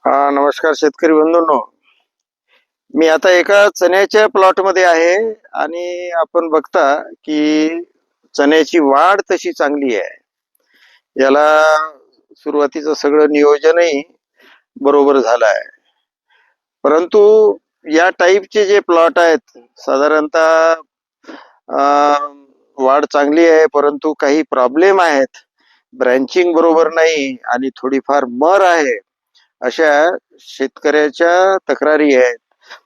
हा, नमस्कार शेतकरी बंधूंनो. मी आता एका चण्याच्या प्लॉट मध्ये आहे आणि आपण बघता की चण्याची वाढ तशी चांगली आहे. याला सुरुवातीचं सगळं नियोजनही बरोबर झालं आहे. परंतु या टाईपचे जे प्लॉट आहेत साधारणतः वाढ चांगली आहे, परंतु काही प्रॉब्लेम आहेत. ब्रँचिंग बरोबर नाही आणि थोडीफार मर आहे, अशा शेतकऱ्याच्या तक्रारी आहेत.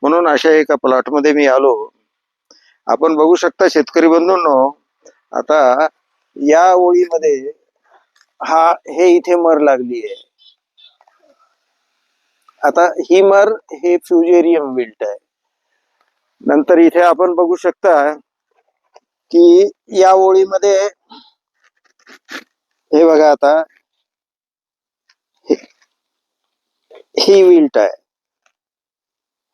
म्हणून अशा एका प्लॉटमध्ये मी आलो. आपण बघू शकता शेतकरी बंधूंनो, आता या ओळीमध्ये हे इथे मर लागली आहे. आता ही मर हे फ्युजेरियम विल्ट आहे. नंतर इथे आपण बघू शकता की या ओळीमध्ये हे बघा, आता ही विल्ट आहे,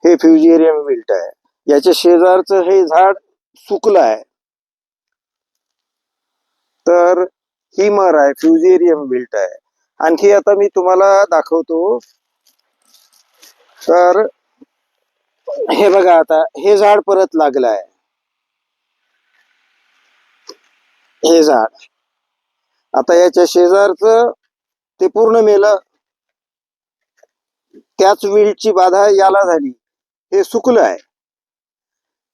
हे फ्युजेरियम विल्ट आहे. याच्या शेजारचं हे झाड सुकलं आहे, तर ही मर आहे, फ्युजेरियम विल्ट आहे. आणखी आता मी तुम्हाला दाखवतो. तर हे बघा, आता हे झाड परत लागलं आहे. हे झाड आता याच्या शेजारचं ते पूर्ण मेलं. त्याच विल्टची बाधा याला झाली, हे सुकलं आहे.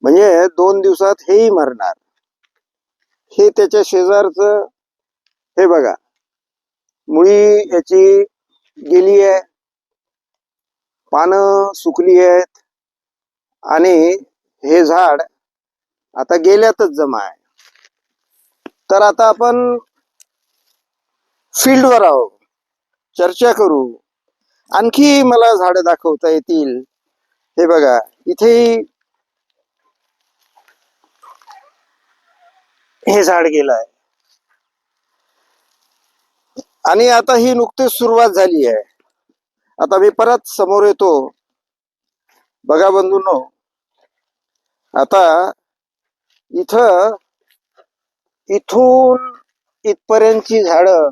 म्हणजे 2 दिवसात हेही मरणार. हे त्याच्या शेजारचं हे बघा, मुळी याची गेली आहे, पानं सुकली आहेत आणि हे झाड आता गेल्यातच जमा आहे. तर आता आपण फील्डवर आहोत, चर्चा करू. आणखी मला झाड दाखवता येतील. हे बघा, इथे हे झाड गेलं आहे आणि आता ही नुकतीच सुरुवात झाली आहे. आता मी परत समोर येतो. बघा बंधूंनो, आता इथून इथपर्यंतची झाडं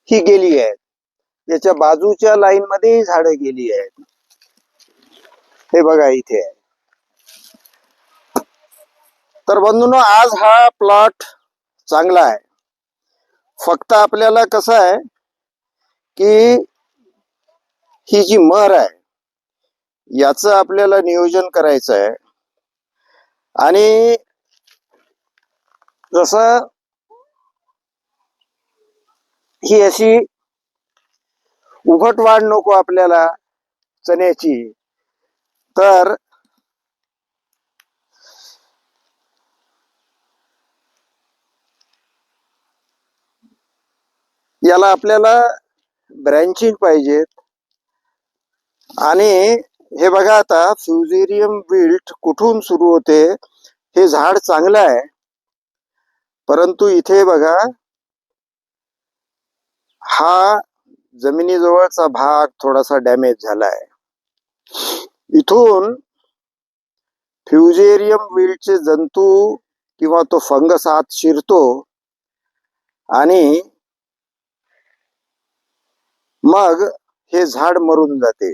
ही गेली आहेत. याच्या बाजूच्या लाईन मध्ये झाडं गेली आहेत. हे बघा इथे आहे. तर बंधूंनो, आज हा प्लॉट चांगला आहे. फक्त आपल्याला कसं आहे की ही जी मर आहे याचं आपल्याला नियोजन करायचं आहे. आणि जसं ही अशी उभट वाढ नको आपल्याला चण्याची, तर याला आपल्याला ब्रँचिंग पाहिजेत. आणि हे बघा, आता फ्युजेरियम विल्ट कुठून सुरू होते. हे झाड चांगलं आहे, परंतु इथे बघा, हा जमिनीजवळचा भाग थोडासा डॅमेज झाला आहे. इथून फ्युजेरियम विल्टचे जंतू किंवा तो फंगस आत शिरतो आणि मग हे झाड मरून जाते.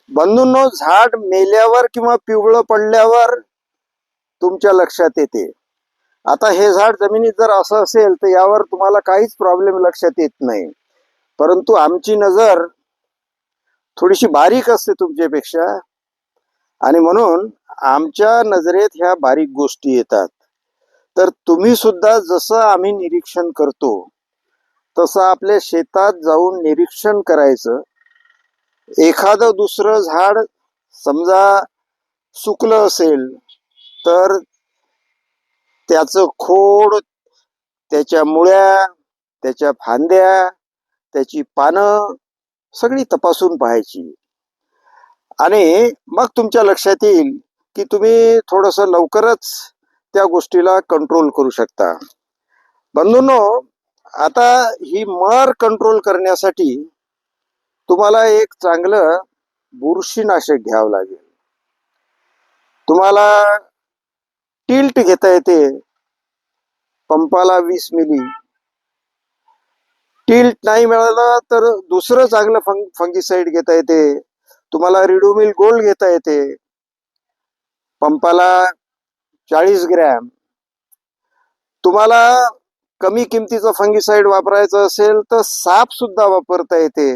बंधूंनो, झाड मेल्यावर किंवा पिवळं पडल्यावर तुमच्या लक्षात येते. आता हे झाड जमिनीत जर असं असेल तर यावर तुम्हाला काहीच प्रॉब्लेम लक्षात येत नाही. परंतु आमची नजर थोडीशी बारीक असते तुमच्यापेक्षा, आणि म्हणून आमच्या नजरेत ह्या बारीक गोष्टी येतात. तर तुम्ही सुद्धा जसं आम्ही निरीक्षण करतो तसं आपल्या शेतात जाऊन निरीक्षण करायचं. एखादं दुसरं झाड समजा सुकलं असेल तर त्याचं खोड, त्याच्या मुळ्या, त्याच्या फांद्या, त्याची पानं सगळी तपासून पाहायची. आणि मग तुमच्या लक्षात येईल की तुम्ही थोडंसं लवकरच त्या गोष्टीला कंट्रोल करू शकता. बंधूंनो, आता ही मर कंट्रोल करण्यासाठी तुम्हाला एक चांगलं बुरशीनाशक घ्यावं लागेल. तुम्हाला टिल्ट घेता येते, पंपाला 20 मिली. टिल्ट नाही मिळालं तर दुसरं चांगलं फंगीसाईड घेता येते. तुम्हाला रिडोमिल गोल्ड घेता येते पंपाला 40 ग्रॅम. तुम्हाला कमी किमतीचं फंगीसाईड वापरायचं असेल तर साप सुद्धा वापरता येते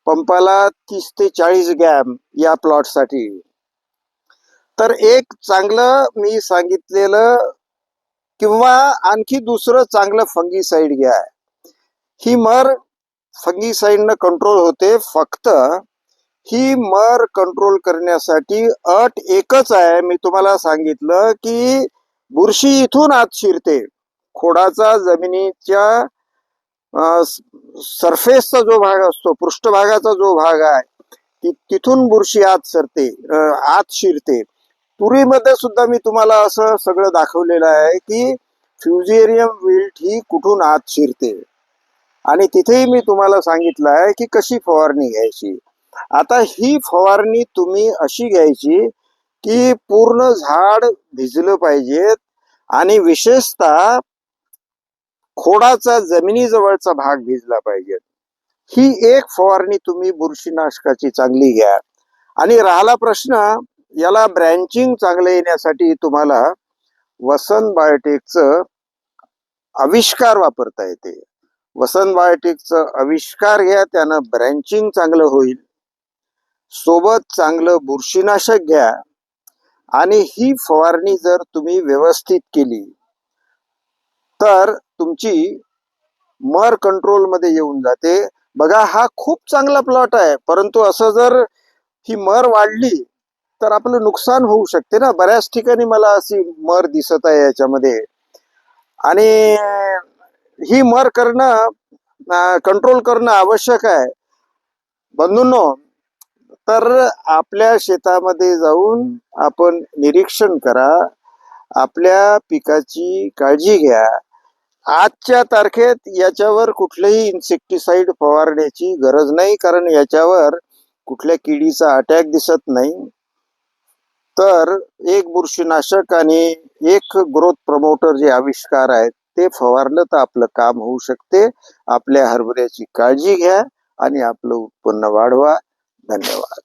पंपाला 30 ते 40 ग्रॅम या प्लॉटसाठी. तर एक चांगलं मी सांगितलेलं किंवा आणखी दुसरं चांगलं फंगीसाईड घ्या. ही मर फंगीसाईडनं कंट्रोल होते. फक्त ही मर कंट्रोल करण्यासाठी अट एकच आहे. मी तुम्हाला सांगितलं की बुरशी इथून आत शिरते. खोडाचा जमिनीच्या सरफेसचा जो भाग असतो, पृष्ठभागाचा जो भाग आहे, तिथून बुरशी आत सरते, आत शिरते. तुरीमध्ये सुद्धा मी तुम्हाला असं सगळं दाखवलेलं आहे की फ्युजेरियम विल्ट ही कुठून आत शिरते. आणि तिथेही मी तुम्हाला सांगितलं आहे की कशी फवारणी घ्यायची. आता ही फवारणी तुम्ही अशी घ्यायची की पूर्ण झाड भिजलं पाहिजे आणि विशेषतः खोडाचा जमिनीजवळचा भाग भिजला पाहिजे. ही एक फवारणी तुम्ही बुरशीनाशकाची चांगली घ्या. आणि राहिला प्रश्न, याला ब्रँचिंग चांगलं येण्यासाठी तुम्हाला वसंत बायोटेकचं आविष्कार वापरता येते. वसंत बायोटेकचं आविष्कार घ्या, त्यानं ब्रँचिंग चांगलं होईल. सोबत चांगलं बुरशीनाशक घ्या आणि ही फवारणी जर तुम्ही व्यवस्थित केली तर तुमची मर कंट्रोल मध्ये येऊन जाते. बघा, हा खूप चांगला प्लॉट आहे, परंतु असं जर ही मर वाढली तर आपलं नुकसान होऊ शकते ना. बऱ्याच ठिकाणी मला अशी मर दिसत आहे याच्यामध्ये. आणि ही मर करणं, कंट्रोल करणं आवश्यक आहे बंधूंनो. तर आपल्या शेतामध्ये जाऊन आपण निरीक्षण करा, आपल्या पिकाची काळजी घ्या. आजच्या तारखेत याच्यावर कुठलेही इन्सेक्टिसाइड फवारण्याची गरज नाही, कारण याच्यावर कुठल्या किडीचा अटॅक दिसत नाही. तर एक बुरशीनाशक आणि एक ग्रोथ प्रमोटर जे आविष्कार आहेत ते फवारलं तर आपलं काम होऊ शकते. आपल्या हरभऱ्याची काळजी घ्या आणि आपलं उत्पन्न वाढवा. धन्यवाद.